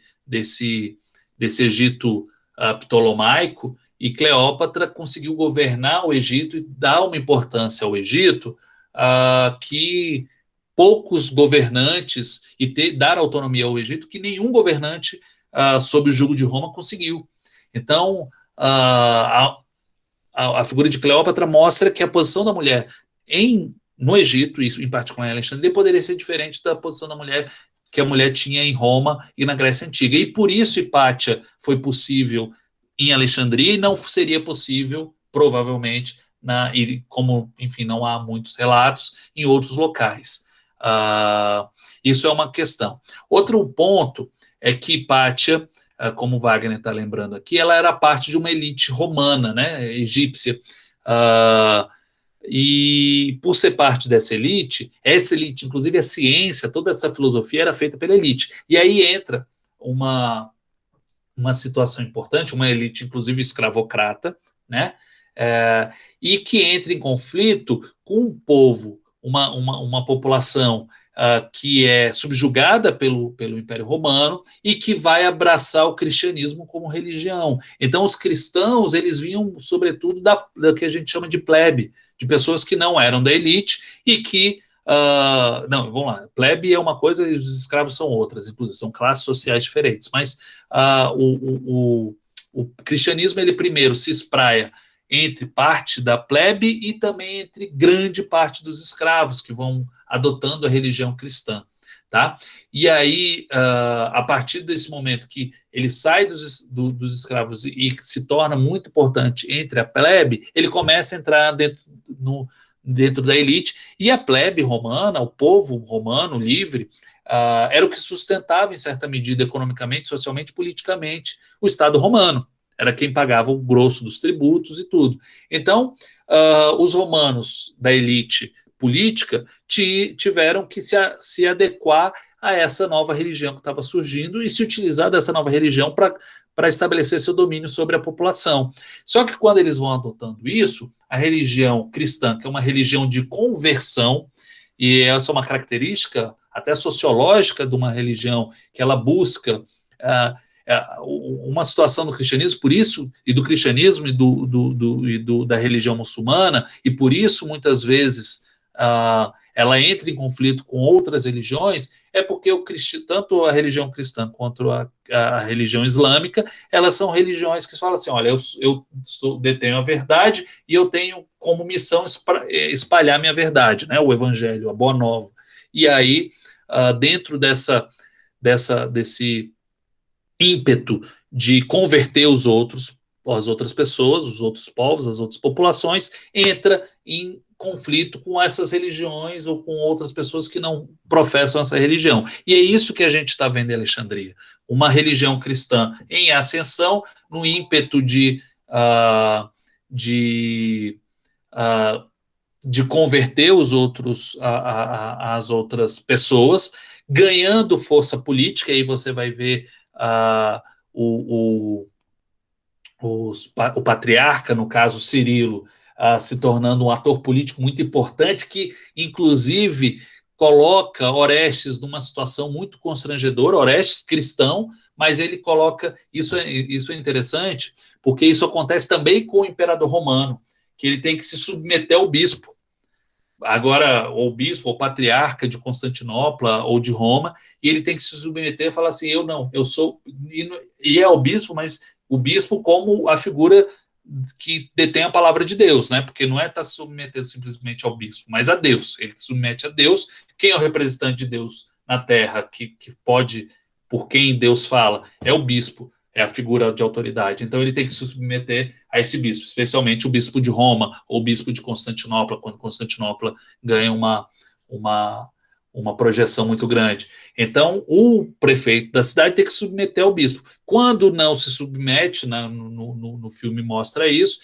Egito ptolomaico, e Cleópatra conseguiu governar o Egito e dar uma importância ao Egito que poucos governantes, e dar autonomia ao Egito que nenhum governante sob o jugo de Roma conseguiu. Então, a figura de Cleópatra mostra que a posição da mulher no Egito, isso em particular em Alexandria, poderia ser diferente da posição da mulher que a mulher tinha em Roma e na Grécia Antiga. E por isso Hipátia foi possível em Alexandria e não seria possível, provavelmente, como, enfim, não há muitos relatos, em outros locais. Isso é uma questão. Outro ponto é que Hipátia, como Wagner está lembrando aqui, ela era parte de uma elite romana, né, egípcia, e por ser parte dessa elite, inclusive a ciência, toda essa filosofia era feita pela elite. E aí entra uma situação importante, uma elite, inclusive escravocrata, né, e que entra em conflito com um povo, uma população que é subjugada pelo Império Romano e que vai abraçar o cristianismo como religião. Então, os cristãos, eles vinham, sobretudo, da que a gente chama de plebe, de pessoas que não eram da elite e que... não, vamos lá, plebe é uma coisa e os escravos são outras, inclusive, são classes sociais diferentes, mas o cristianismo, ele primeiro se espraia entre parte da plebe e também entre grande parte dos escravos que vão adotando a religião cristã, tá? E aí, a partir desse momento que ele sai dos escravos e se torna muito importante entre a plebe, ele começa a entrar dentro da elite, e a plebe romana, o povo romano livre, era o que sustentava, em certa medida, economicamente, socialmente, politicamente, o Estado romano. Era quem pagava o grosso dos tributos e tudo. Então, os romanos da elite política tiveram que se adequar a essa nova religião que estava surgindo e se utilizar dessa nova religião para estabelecer seu domínio sobre a população. Só que quando eles vão adotando isso, a religião cristã, que é uma religião de conversão, e essa é uma característica até sociológica de uma religião que ela busca uma situação do cristianismo, por isso, e do cristianismo e da religião muçulmana, e por isso, muitas vezes, ela entra em conflito com outras religiões, é porque tanto a religião cristã quanto a religião islâmica, elas são religiões que falam assim, olha, eu detenho a verdade e eu tenho como missão espalhar minha verdade, né, o evangelho, a boa nova. E aí, dentro desse ímpeto de converter as outras pessoas, os outros povos, as outras populações, entra em conflito com essas religiões ou com outras pessoas que não professam essa religião. E é isso que a gente está vendo em Alexandria. Uma religião cristã em ascensão, no ímpeto de converter as outras pessoas, ganhando força política, e aí você vai ver o patriarca, no caso Cirilo, se tornando um ator político muito importante, que inclusive coloca Orestes numa situação muito constrangedora, Orestes cristão, mas ele coloca, isso é interessante, porque isso acontece também com o imperador romano, que ele tem que se submeter ao bispo. Agora, ou bispo, ou patriarca de Constantinopla ou de Roma, e ele tem que se submeter e falar assim, eu não, eu sou, e é o bispo, mas o bispo como a figura que detém a palavra de Deus, né? Porque não é estar submetendo simplesmente ao bispo, mas a Deus. Ele se submete a Deus. Quem é o representante de Deus na Terra, que pode, por quem Deus fala, é o bispo, é a figura de autoridade. Então ele tem que se submeter a esse bispo, especialmente o bispo de Roma ou o bispo de Constantinopla, quando Constantinopla ganha uma projeção muito grande. Então, o prefeito da cidade tem que se submeter ao bispo. Quando não se submete, no filme mostra isso,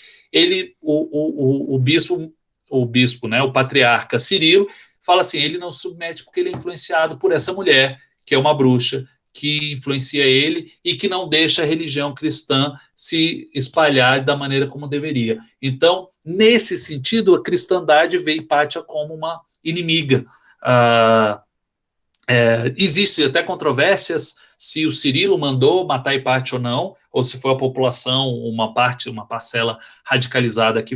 o bispo, né, o patriarca Cirilo, fala assim, ele não se submete porque ele é influenciado por essa mulher, que é uma bruxa, que influencia ele e que não deixa a religião cristã se espalhar da maneira como deveria. Então, nesse sentido, a cristandade vê Hipátia como uma inimiga. Existem até controvérsias se o Cirilo mandou matar Hipátia ou não, ou se foi a população, uma parcela radicalizada que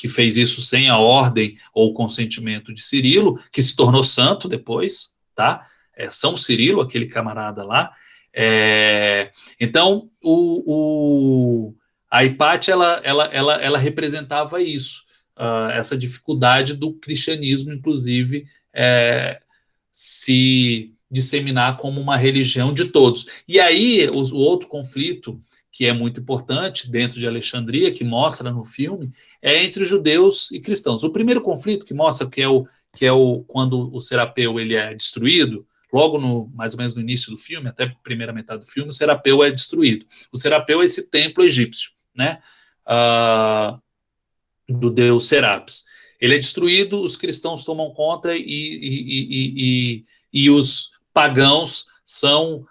fez isso sem a ordem ou o consentimento de Cirilo, que se tornou santo depois, tá? São Cirilo, aquele camarada lá. Então, a Hipátia, ela representava isso, essa dificuldade do cristianismo, inclusive, se disseminar como uma religião de todos. E aí, o outro conflito, que é muito importante dentro de Alexandria, que mostra no filme, é entre judeus e cristãos. O primeiro conflito que mostra que é quando o Serapeu ele é destruído, logo mais ou menos no início do filme, até a primeira metade do filme, o Serapeu é destruído. O Serapeu é esse templo egípcio, né? Do deus Serapis. Ele é destruído, os cristãos tomam conta e os pagãos são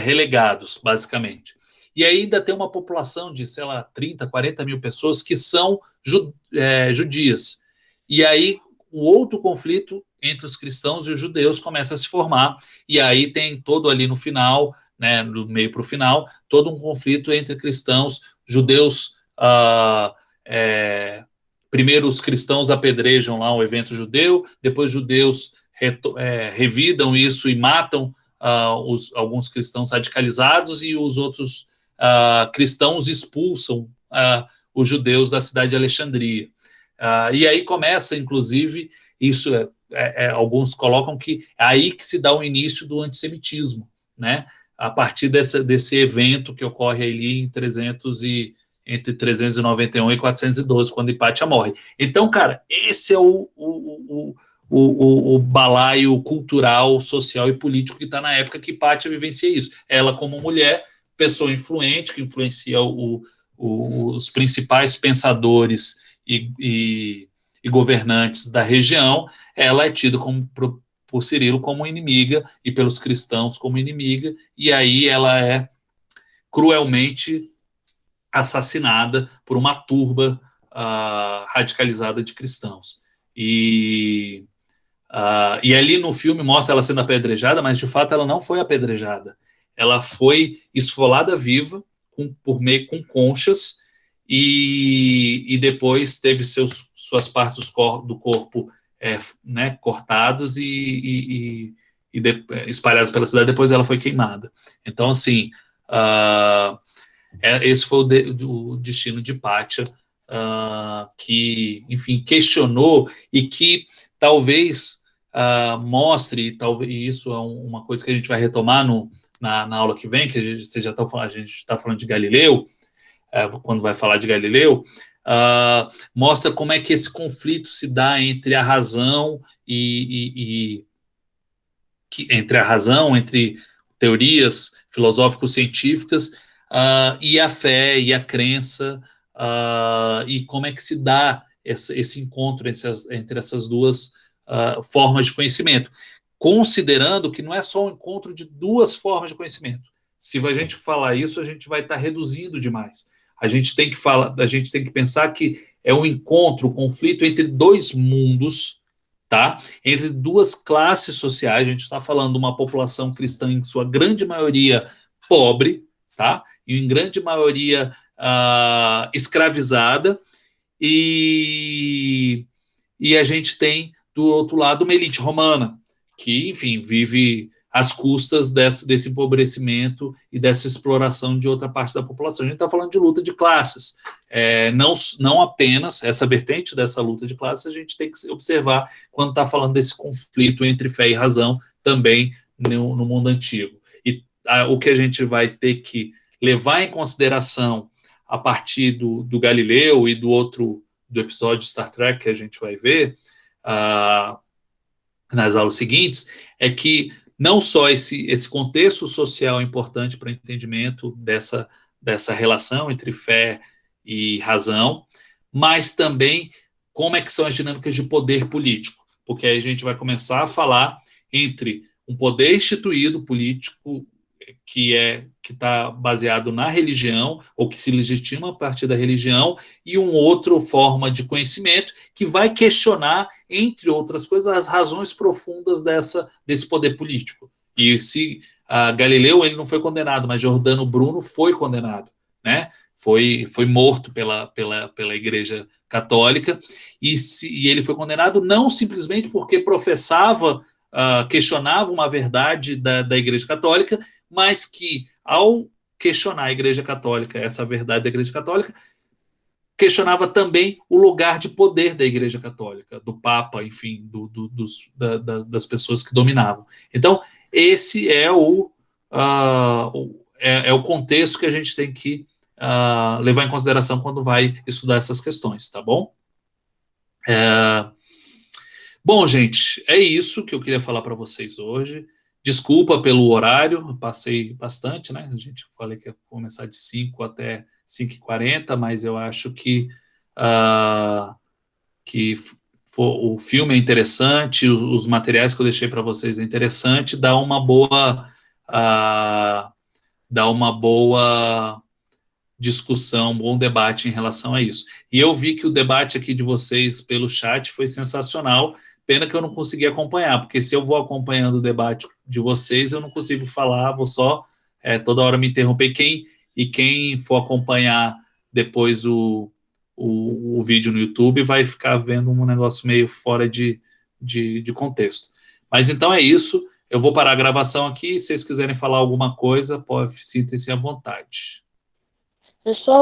relegados, basicamente. E aí ainda tem uma população de, sei lá, 30, 40 mil pessoas que são judias. E aí o outro conflito entre os cristãos e os judeus começa a se formar, e aí tem todo ali no final, né, do meio para o final, todo um conflito entre cristãos, judeus. Primeiro os cristãos apedrejam lá o evento judeu, depois judeus revidam isso e matam alguns cristãos radicalizados, e os outros cristãos expulsam os judeus da cidade de Alexandria. E aí começa, inclusive, isso alguns colocam que é aí que se dá o início do antissemitismo, né? A partir desse evento que ocorre ali entre 391 e 412, quando Hipátia morre. Então, cara, esse é o balaio cultural, social e político que está na época que Hipátia vivencia isso. Ela, como mulher, pessoa influente, que influencia os principais pensadores e governantes da região, ela é tida por Cirilo como inimiga e pelos cristãos como inimiga, e aí ela é cruelmente assassinada por uma turba radicalizada de cristãos. E ali no filme mostra ela sendo apedrejada, mas de fato ela não foi apedrejada. Ela foi esfolada viva com conchas, e depois teve suas partes do corpo né, cortados e espalhados pela cidade. Depois ela foi queimada. Então, assim, esse foi o destino de Hipátia, que, enfim, questionou e que talvez mostre, talvez isso é uma coisa que a gente vai retomar na aula que vem, que a gente está falando de Galileu, quando vai falar de Galileu, mostra como é que esse conflito se dá entre a razão entre teorias filosófico-científicas e a fé e a crença, e como é que se dá esse encontro entre essas duas formas de conhecimento, considerando que não é só um encontro de duas formas de conhecimento. Se a gente falar isso, a gente vai estar reduzindo demais. A gente tem que pensar que é um encontro, um conflito entre dois mundos, tá? Entre duas classes sociais. A gente está falando de uma população cristã, em sua grande maioria, pobre, tá? E em grande maioria escravizada, e a gente tem, do outro lado, uma elite romana, que, enfim, vive às custas desse empobrecimento e dessa exploração de outra parte da população. A gente está falando de luta de classes. Não apenas essa vertente dessa luta de classes, a gente tem que observar quando está falando desse conflito entre fé e razão também no mundo antigo. E o que a gente vai ter que levar em consideração a partir do Galileu e do episódio Star Trek que a gente vai ver nas aulas seguintes, é que não só esse contexto social é importante para o entendimento dessa relação entre fé e razão, mas também como é que são as dinâmicas de poder político, porque aí a gente vai começar a falar entre um poder instituído político que está baseado na religião, ou que se legitima a partir da religião, e uma outra forma de conhecimento que vai questionar, entre outras coisas, as razões profundas desse poder político. E se Galileu ele não foi condenado, mas Giordano Bruno foi condenado, né? Foi morto pela Igreja Católica, e ele foi condenado não simplesmente porque questionava uma verdade da Igreja Católica, mas que, ao questionar a Igreja Católica, essa verdade da Igreja Católica, questionava também o lugar de poder da Igreja Católica, do Papa, enfim, das pessoas que dominavam. Então, esse é o contexto que a gente tem que levar em consideração quando vai estudar essas questões, tá bom? Bom, gente, é isso que eu queria falar para vocês hoje. Desculpa pelo horário, passei bastante, né? A gente falei que ia começar de 5 até 5h40, mas eu acho que o filme é interessante, os materiais que eu deixei para vocês é interessante, dá uma boa discussão, um bom debate em relação a isso. E eu vi que o debate aqui de vocês pelo chat foi sensacional. Pena que eu não consegui acompanhar, porque se eu vou acompanhando o debate de vocês, eu não consigo falar, vou só toda hora me interromper. Quem for acompanhar depois o vídeo no YouTube vai ficar vendo um negócio meio fora de contexto. Mas então é isso, eu vou parar a gravação aqui, se vocês quiserem falar alguma coisa, sintam-se à vontade. Pessoal,